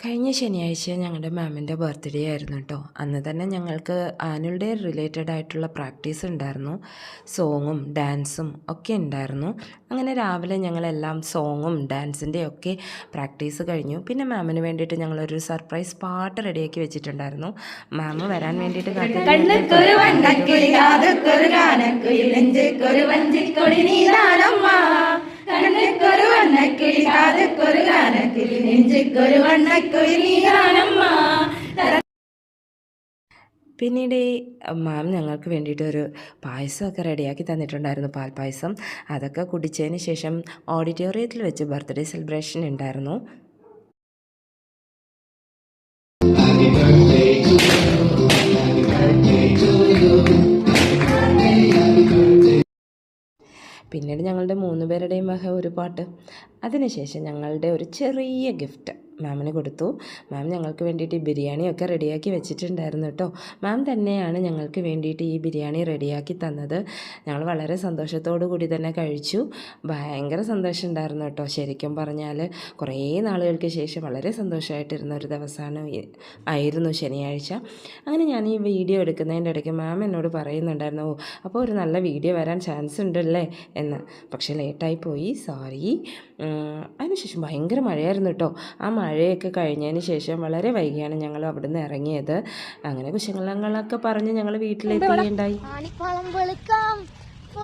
കഴിഞ്ഞ ശനിയാഴ്ച ഞങ്ങളുടെ മാമിൻ്റെ ബർത്ത്ഡേ ആയിരുന്നു കേട്ടോ. അന്ന് തന്നെ ഞങ്ങൾക്ക് ആനുവൽ ഡേ റിലേറ്റഡ് ആയിട്ടുള്ള പ്രാക്ടീസ് ഉണ്ടായിരുന്നു. സോങ്ങും ഡാൻസും ഒക്കെ ഉണ്ടായിരുന്നു. അങ്ങനെ രാവിലെ ഞങ്ങളെല്ലാം സോങ്ങും ഡാൻസിൻ്റെ ഒക്കെ പ്രാക്ടീസ് കഴിഞ്ഞു. പിന്നെ മാമിന് വേണ്ടിയിട്ട് ഞങ്ങളൊരു സർപ്രൈസ് പാട്ട് റെഡിയാക്കി വെച്ചിട്ടുണ്ടായിരുന്നു. മാം വരാൻ വേണ്ടിയിട്ട് പിന്നീട് മാം ഞങ്ങൾക്ക് വേണ്ടിയിട്ടൊരു പായസമൊക്കെ റെഡിയാക്കി തന്നിട്ടുണ്ടായിരുന്നു, പാൽപ്പായസം. അതൊക്കെ കുടിച്ചതിന് ശേഷം ഓഡിറ്റോറിയത്തിൽ വെച്ച് ബർത്ത്ഡേ സെലിബ്രേഷൻ ഉണ്ടായിരുന്നു. പിന്നീട് ഞങ്ങളുടെ 3 പേരുടെയും വക ഒരു പാട്ട്. അതിനുശേഷം ഞങ്ങളുടെ ഒരു ചെറിയ ഗിഫ്റ്റ് മാമിന് കൊടുത്തു. മാം ഞങ്ങൾക്ക് വേണ്ടിയിട്ട് ഈ ബിരിയാണിയൊക്കെ റെഡിയാക്കി വെച്ചിട്ടുണ്ടായിരുന്നു കേട്ടോ. മാം തന്നെയാണ് ഞങ്ങൾക്ക് വേണ്ടിയിട്ട് ഈ ബിരിയാണി റെഡിയാക്കി തന്നത്. ഞങ്ങൾ വളരെ സന്തോഷത്തോടു കൂടി തന്നെ കഴിച്ചു. ഭയങ്കര സന്തോഷം ഉണ്ടായിരുന്നു കേട്ടോ. ശരിക്കും പറഞ്ഞാൽ കുറേ നാളുകൾക്ക് ശേഷം വളരെ സന്തോഷമായിട്ടിരുന്ന ഒരു ദിവസമാണ് ആയിരുന്നു ശനിയാഴ്ച. അങ്ങനെ ഞാൻ ഈ വീഡിയോ എടുക്കുന്നതിൻ്റെ ഇടയ്ക്ക് മാം എന്നോട് പറയുന്നുണ്ടായിരുന്നു, അപ്പോൾ ഒരു നല്ല വീഡിയോ വരാൻ ചാൻസ് ഉണ്ടല്ലേ എന്ന്. പക്ഷേ ലേറ്റായി പോയി, സോറി. അതിനുശേഷം ഭയങ്കര മഴയായിരുന്നു കേട്ടോ. ആ മഴയൊക്കെ കഴിഞ്ഞതിന് ശേഷം വളരെ വൈകിയാണ് ഞങ്ങൾ അവിടെ നിന്ന് ഇറങ്ങിയത്. അങ്ങനെ കുശലങ്ങളൊക്കെ പറഞ്ഞ് ഞങ്ങൾ വീട്ടിലെത്തുകയുണ്ടായി.